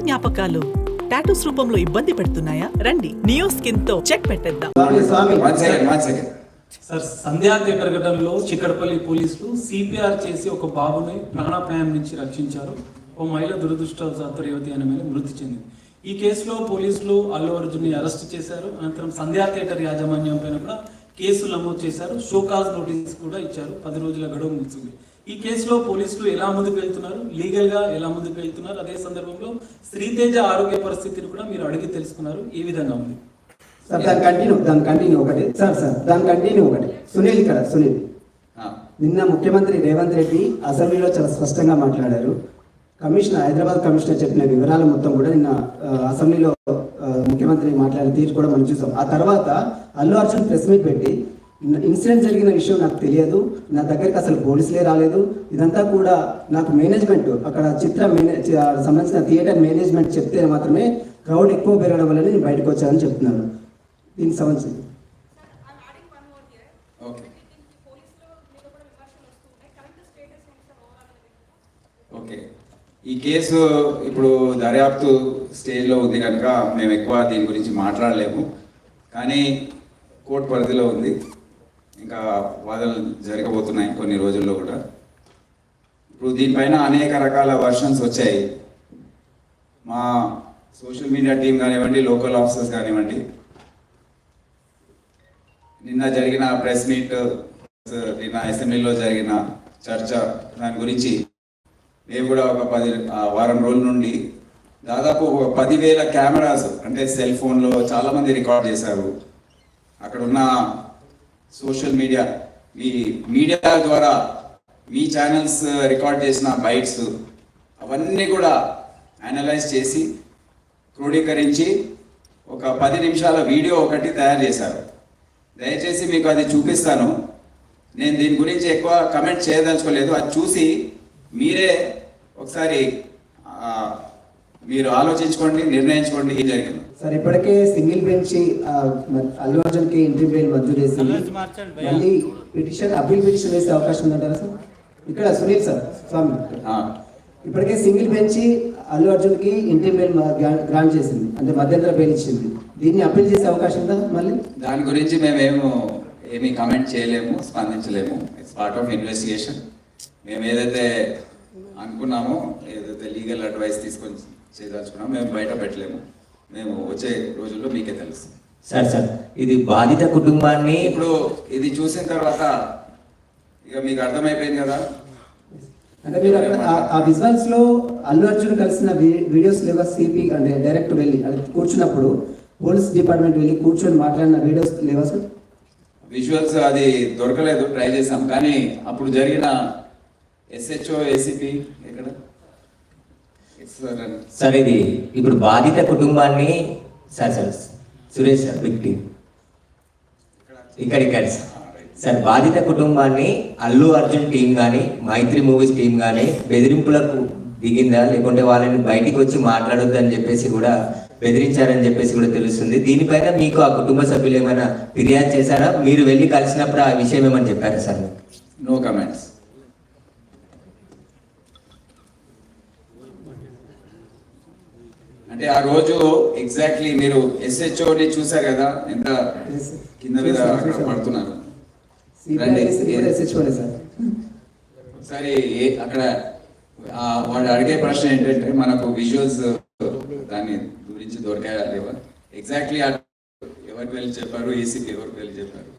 జ్ఞాపకాలు టాటూస్ రూపంలో ఇబ్బంది పెడుతున్నాయా? రండి, నియో స్కిన్ తో చెక్ పెట్టేద్దాం. సార్, సంధ్యా థియేటర్ ఘటనలో చిక్కడపల్లి పోలీసులు సిపిఆర్ చేసి ఒక బాబుని ప్రాణాపాయం నుంచి రక్షించారు. ఓ మహిళ దురదృష్టవశాత్తు రేవతి అనే మహిళ మృతి చెందింది. ఈ కేసులో పోలీసులు అల్లు అర్జున్ని అరెస్ట్ చేశారు. అనంతరం సంధ్యా థియేటర్ యాజమాన్యం పైన కూడా కేసులు నమోదు చేశారు. షోకాజ్ నోటీస్ కూడా ఇచ్చారు. 10 రోజుల గడువు ముగిసింది. ఈ కేసులో పోలీసులు ఎలా ముందుకు వెళ్తున్నారు, లీగల్ గా ఎలా ముందుకు వెళ్తున్నారు, అదే సందర్భంలో శ్రీతేజ ఆరోగ్య పరిస్థితిని కూడా మీరు అడిగి తెలుసుకున్నారు. ఏ విధంగా ఉంది సార్? దాని కంటిన్యూ ఒకటి దాని కంటిన్యూ ఒకటి. సునీల్ నిన్న ముఖ్యమంత్రి రేవంత్ రెడ్డి అసెంబ్లీలో చాలా స్పష్టంగా మాట్లాడారు. హైదరాబాద్ కమిషనర్ చెప్పిన వివరాలు మొత్తం కూడా నిన్న అసెంబ్లీలో ముఖ్యమంత్రి మాట్లాడిన తీర్పు కూడా మనం చూసాం. ఆ తర్వాత అల్లు అర్జున్ ప్రెస్ మీట్ పెట్టి ఇన్సిడెంట్ జరిగిన విషయం నాకు తెలియదు, నా దగ్గరికి అసలు పోలీసులే రాలేదు, ఇదంతా కూడా నాకు మేనేజ్మెంట్ అక్కడ సంబంధించిన థియేటర్ మేనేజ్మెంట్ చెప్తే మాత్రమే క్రౌడ్ ఎక్కువ పెరగడం వల్ల నేను బయటకు వచ్చానని చెప్తున్నాను. దీనికి సంబంధించి ఓకే, ఈ కేసు ఇప్పుడు దర్యాప్తు స్టేజ్లో ఉంది కనుక మేము ఎక్కువ దీని గురించి మాట్లాడలేము. కానీ కోర్టు పరిధిలో ఉంది, ఇంకా వాదనలు జరగబోతున్నాయి కొన్ని రోజుల్లో కూడా. ఇప్పుడు దీనిపైన అనేక రకాల వర్షన్స్ వచ్చాయి. మా సోషల్ మీడియా టీం కానివ్వండి, లోకల్ ఆఫీసర్స్ కానివ్వండి, నిన్న జరిగిన ప్రెస్ మీట్, నిన్న అసెంబ్లీలో జరిగిన చర్చ, దాని గురించి మేము కూడా ఒక వారం రోజుల నుండి దాదాపు 10,000 కెమెరాస్ అంటే సెల్ ఫోన్లో చాలామంది రికార్డ్ చేశారు. అక్కడ ఉన్న సోషల్ మీడియా, ఈ మీడియా ద్వారా మీ ఛానల్స్ రికార్డ్ చేసిన బైట్స్ అవన్నీ కూడా అనలైజ్ చేసి క్రోడీకరించి ఒక 10 నిమిషాల వీడియో ఒకటి తయారు చేశారు. దయచేసి మీకు అది చూపిస్తాను. నేను దీని గురించి ఎక్కువ కమెంట్ చేయదలుచుకోలేదు. అది చూసి మీరే ఒకసారి మీరు ఆలోచించుకోండి, నిర్ణయించుకోండి ఏం జరిగింది. సార్, ఇప్పటికే సింగిల్ బెంచ్ అల్లు అర్జున్ కి ఇంటర్వ్యూ బెయిల్ మంజూరు చేసి మళ్ళీ అప్పీల్ పిటిషన్ వేసే అవకాశం ఉందంటారా సార్? ఇక్కడ సునీల్ సార్ స్వామి, ఇప్పటికే సింగిల్ బెంచ్ అల్లు అర్జున్ కి ఇంటర్వ్యూ బెయిల్ గ్రాంట్ చేసింది, అంటే మధ్యంతర బెయిల్ ఇచ్చింది. దీన్ని అప్పీల్ చేసే అవకాశం ఉందా? మళ్ళీ దాని గురించి ఏమీ కమెంట్ చేయలేము, స్పందించలేము. It's part of investigation. మేము ఏదైతే అనుకున్నామో, ఏదైతే లీగల్ అడ్వైస్ తీసుకొని చేయదలుచుకున్నామో మేము బయట పెట్టలేము. మేము వచ్చే రోజుల్లో మీకే తెలుసు. సార్ ఇది బాధిత కుటుంబాన్ని ఇప్పుడు ఇది చూసిన తర్వాత ఇక మీకు అర్థమైపోయింది కదా. అంటే మీరు ఆ విజువల్స్ లో అల్లు అర్జున్ కలిసిన వీడియోస్ లేవా? సిపి అంటే డైరెక్ట్ వెళ్ళి అది కూర్చున్నప్పుడు పోలీస్ డిపార్ట్మెంట్ వెళ్ళి కూర్చొని మాట్లాడిన వీడియోస్ లేవా సార్? విజువల్స్ అది దొరకలేదు, ట్రై చేసాం. కానీ అప్పుడు జరిగిన SHO ACP ఎక్కడ సార్? ఇది ఇప్పుడు బాధిత కుటుంబాన్ని సార్ సురేష్ సార్ వ్యక్తి ఇక్కడ సార్, బాధిత కుటుంబాన్ని అల్లు అర్జున్ టీం కానీ, మైత్రి మూవీస్ టీం కానీ బెదిరింపులకు దిగిందా, లేకుంటే వాళ్ళని బయటికి వచ్చి మాట్లాడొద్దు అని చెప్పేసి కూడా బెదిరించారని చెప్పేసి కూడా తెలుస్తుంది. దీనిపైన మీకు ఆ కుటుంబ సభ్యులు ఏమైనా ఫిర్యాదు చేశారా? మీరు వెళ్ళి కలిసినప్పుడు ఆ విషయం ఏమని చెప్పారా సార్? No comments. అంటే ఆ రోజు ఎగ్జాక్ట్లీ మీరు SHOని చూసారు కదా, ఎంత కింద మీద పడుతున్నారు. ఒకసారి అక్కడ వాడు అడిగే ప్రశ్న ఏంటంటే, మనకు విజువల్స్ దాని గురించి దొరికాయా లేవా, ఎగ్జాక్ట్లీ ఎవరికి వెళ్ళి చెప్పారు, ACP ఎవరికి వెళ్ళి చెప్పారు.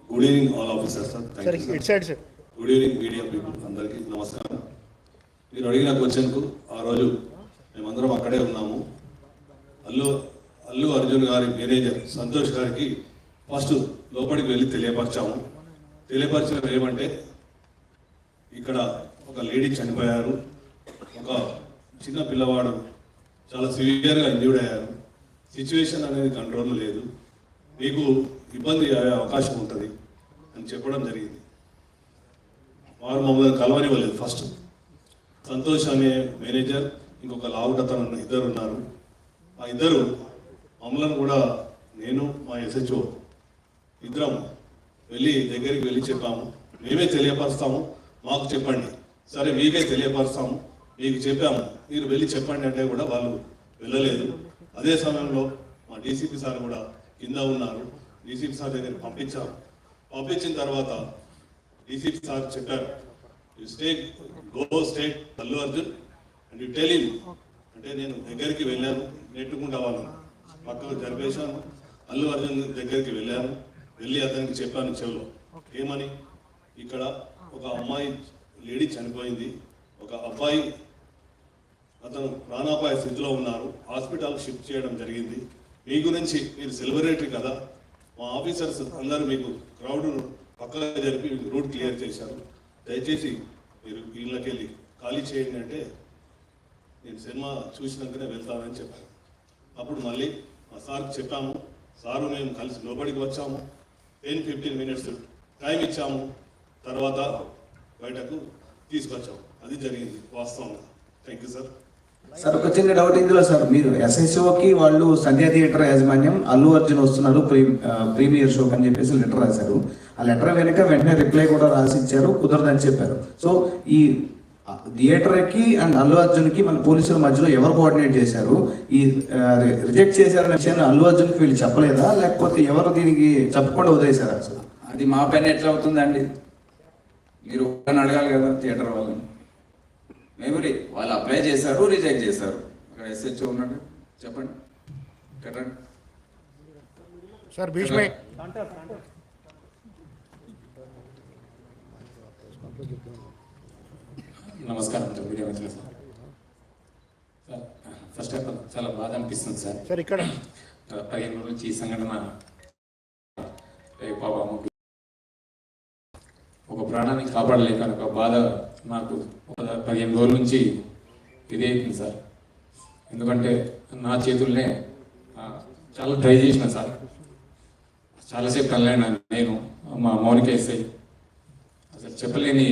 Good evening all officers sir. Good evening media people అందరికీ నమస్కారం. మీరు అడిగిన క్వశ్చన్కు ఆ రోజు మేమందరం అక్కడే ఉన్నాము. అల్లు అర్జున్ గారి మేనేజర్ సంతోష్ గారికి ఫస్ట్ లోపలికి వెళ్ళి తెలియపరిచాము. తెలియపరచడం ఏమంటే, ఇక్కడ ఒక లేడీ చనిపోయారు, ఒక చిన్న పిల్లవాడు చాలా సివియర్గా ఇంజ్యూర్డ్ అయ్యారు, సిచ్యువేషన్ అనేది కంట్రోల్ లేదు, మీకు ఇబ్బంది అయ్యే అవకాశం ఉంటుంది అని చెప్పడం జరిగింది. వారు మమ్మల్ని కలవనివ్వలేదు. ఫస్ట్ సంతోష్ అనే మేనేజర్, ఇంకొక లావుటతను ఇద్దరు ఉన్నారు. ఆ ఇద్దరు మమ్మల్ని కూడా నేను మా SHO ఇద్దరం దగ్గరికి వెళ్ళి చెప్పాము, మేమే తెలియపరుస్తాము, మాకు చెప్పండి. సరే మీకే తెలియపరుస్తాము, మీకు చెప్పాము, మీరు వెళ్ళి చెప్పండి అంటే కూడా వాళ్ళు వెళ్ళలేదు. అదే సమయంలో మా DCP సార్ కూడా కింద ఉన్నారు. DCP సార్ దగ్గరికి పంపించారు. పంపించిన తర్వాత DCP సార్ చెప్పారు, state Allu Arjun and you tell him అంటే నేను దగ్గరికి వెళ్ళాను, నెట్టుకుంటా వాళ్ళను పక్కకు జరిపేశాను. అల్లు అర్జున్ దగ్గరికి వెళ్ళి అతనికి చెప్పాను చెవులో, ఏమని, ఇక్కడ ఒక అమ్మాయి లేడీ చనిపోయింది, ఒక అబ్బాయి అతను ప్రాణాపాయ స్థితిలో ఉన్నారు, హాస్పిటల్ షిఫ్ట్ చేయడం జరిగింది. మీ గురించి మీరు సెలబ్రిటీ కదా, మా ఆఫీసర్స్ అందరూ మీకు క్రౌడ్ పక్కగా జరిపి మీకు రూట్ క్లియర్ చేశారు, దయచేసి మీరు వీళ్ళకెళ్ళి ఖాళీ చేయండి అంటే నేను సినిమా చూసినాకనే వెళ్తానని చెప్పాను. అప్పుడు మళ్ళీ మా సార్కి చెప్పాము, సారు మేము కలిసి లోపలికి వచ్చాము, 10-15 minutes టైం ఇచ్చాము, తర్వాత బయటకు తీసుకొచ్చాము. అది జరిగింది వాస్తవంగా. Thank you sir. సార్ ఒక చిన్న డౌట్ ఇందులో సార్, మీరు SHOకి వాళ్ళు సంధ్య థియేటర్ యాజమాన్యం అల్లు అర్జున్ వస్తున్నారు ప్రీమియర్ షోకి అని చెప్పేసి లెటర్ రాశారు. ఆ లెటర్ వెనుక వెంటనే రిప్లై కూడా రాసి ఇచ్చారు, కుదరదని చెప్పారు. సో ఈ థియేటర్కి అండ్ అల్లు అర్జున్కి మన పోలీసుల మధ్యలో ఎవరు కోఆర్డినేట్ చేశారు? ఈ రిజెక్ట్ చేశారనే విషయాన్ని అల్లు అర్జున్కి వీళ్ళు చెప్పలేదా, లేకపోతే ఎవరు దీనికి చెప్పకుండా వదిలేశారా అసలు? అది మా పైన ఎట్లా అవుతుందండి? మీరు అడగాలి కదా థియేటర్ వాళ్ళని. మెమరీ వాళ్ళు అప్లై చేశారు, రిజెక్ట్ చేశారు. అక్కడ SHO ఉన్నాడు, చెప్పండి కట్టండి సార్. భీష్మే నమస్కారం మీడియా మిత్రులు. సార్ ఫస్ట్ ఆఫ్ ఆల్ చాలా బాధ అనిపిస్తుంది సార్. సార్ ఇక్కడ 15 రోజుల నుంచి ఈ సంఘటన పాపం ఒక ప్రాణాన్ని కాపాడలేక ఒక బాధ నాకు 15 రోజుల నుంచి ఇదే అవుతుంది సార్. ఎందుకంటే నా చేతుల్నే చాలా ట్రై చేసిన సార్, చాలాసేపు కలైనా నేను మా మౌనిక ఎస్ఐ అసలు చెప్పలేని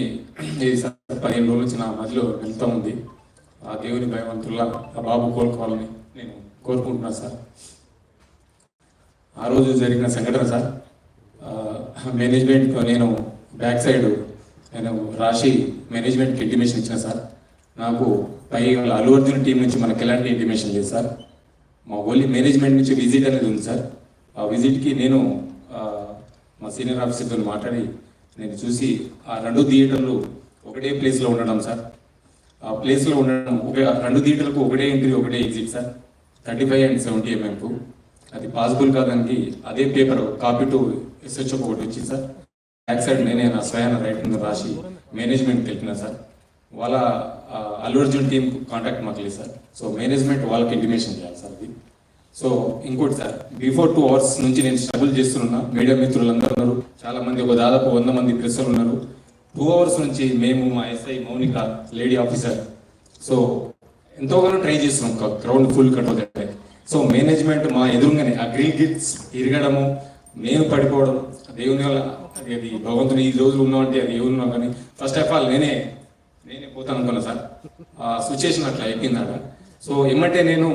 ఇది సార్. 15 రోజుల నుంచి నా మధ్యలో వెళ్తూ ఉంది. ఆ దేవుని భయవంతుల్లా ఆ బాబు కోలుకోవాలని నేను కోరుకుంటున్నాను సార్. ఆ రోజు జరిగిన సంఘటన సార్, మేనేజ్మెంట్తో నేను బ్యాక్ సైడ్ నేను రాసి మేనేజ్మెంట్కి ఇంటిమేషన్ ఇచ్చిన సార్. నాకు పై అల్లు అర్జున్ టీం నుంచి మనకి ఎలాంటి ఇంటిమేషన్ లేదు సార్. మా ఓన్లీ మేనేజ్మెంట్ నుంచి విజిట్ అనేది ఉంది సార్. ఆ విజిట్కి నేను మా సీనియర్ ఆఫీసర్తో మాట్లాడి నేను చూసి ఆ 2 థియేటర్లు ఒకటే ప్లేస్లో ఉండడం సార్. ఆ ప్లేస్లో ఉండడం 2 థియేటర్లకు ఒకటే ఎంట్రీ ఒకటే ఎగ్జిట్ సార్, 35 and 70 mm. అది పాసిబుల్ కాదానికి అదే పేపర్ కాపీ టు SHO ఒకటి వచ్చింది సార్. బ్యాక్ సైడ్ నేనే నా స్వయాన రైటింగ్ రాసి మేనేజ్మెంట్ తెలిపిన సార్. వాళ్ళ అల్లు అర్జున్ టీం కాంటాక్ట్ మాకు లేదు సార్. సో మేనేజ్మెంట్ వాళ్ళకి ఇంటిమేషన్ చేయాలి సార్ ఇది. సో ఇంకోటి సార్, బిఫోర్ 2 hours నుంచి నేను స్ట్రగుల్ చేస్తున్నా. మీడియా మిత్రులందరూ ఉన్నారు, చాలా మంది, ఒక దాదాపు 100 మంది ప్రెస్సులు ఉన్నారు. 2 hours నుంచి మేము మా SI Mounika lady officer so ఎంతోగానో ట్రై చేస్తున్నాం గ్రౌండ్ ఫుల్ కట్ అవుతాయి. సో మేనేజ్మెంట్ మా ఎదురుగానే ఆ గ్రిల్ గిట్స్ ఇరగడము, నేను పడిపోవడం, దేవుని వల్ల అది భగవంతుని ఈ రోజులు ఉన్నామంటే అది ఎవరు ఉన్నాం. కానీ ఫస్ట్ ఆఫ్ ఆల్ నేనే పోతాను అనుకున్నా సార్. ఆ సిచ్యుయేషన్ అట్లా అయిపోయిందాక. సో ఏమంటే నేను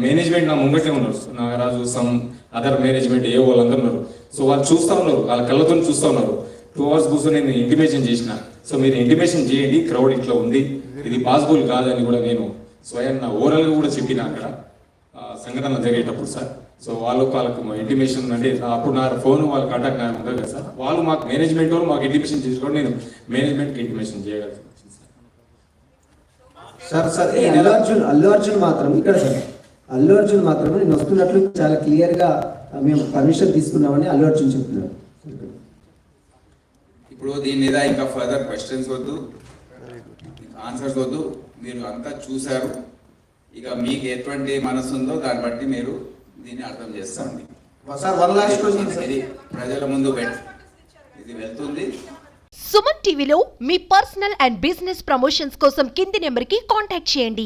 మేనేజ్మెంట్ నా ముంగటే ఉన్నారు, నాగరాజు, సమ్ అదర్ మేనేజ్మెంట్ ఏ వాళ్ళందరూ ఉన్నారు. సో వాళ్ళు చూస్తూ ఉన్నారు, వాళ్ళ కళ్ళతో చూస్తూ ఉన్నారు. 2 hours కూర్చొని నేను ఇంటిమేషన్ చేసిన. సో మీరు ఇంటిమేషన్ చేయండి, క్రౌడ్ ఇట్లా ఉంది, ఇది పాసిబుల్ కాదని కూడా నేను స్వయం నా ఓరల్గా కూడా చెప్పిన అక్కడ సంఘటన జరిగేటప్పుడు సార్. సో వాళ్ళకు ఇంటిమేషన్ అంటే అప్పుడు నా ఫోన్ వాళ్ళ కాంటాక్ట్ నాకు ఉంటుంది కదా సార్. వాళ్ళు మాకు మేనేజ్మెంట్ వాళ్ళు మాకు ఇంటిమేషన్ చేసుకోవడం, నేను మేనేజ్మెంట్కి ఇంటిమేషన్ చేయగలను సార్ ఈ అల్లు అర్జున్ మాత్రం ఇక్కడ సార్, అల్లు అర్జున్ మాత్రం నేను వస్తున్నట్లు చాలా క్లియర్గా మేము పర్మిషన్ తీసుకున్నామని అల్లు అర్జున్ చెప్తున్నారు. ఇప్పుడు దీని మీద ఇంకా ఫర్దర్ క్వశ్చన్స్ వద్దు, ఆన్సర్స్ వద్దు. మీరు అంతా చూశారు, ఇక మీకు ఎటువంటి మనసు ఉందో దాన్ని బట్టి మీరు దీన్ని అర్థం చేస్తాండి. సార్ వన్ లాస్ట్ క్వశ్చన్, ఇది ప్రజల ముందు ఇది వెళ్తుంది. సుమన్ టీవీలో మీ పర్సనల్ అండ్ బిజినెస్ ప్రమోషన్స్ కోసం కింది నెంబర్కి కాంటాక్ట్ చేయండి.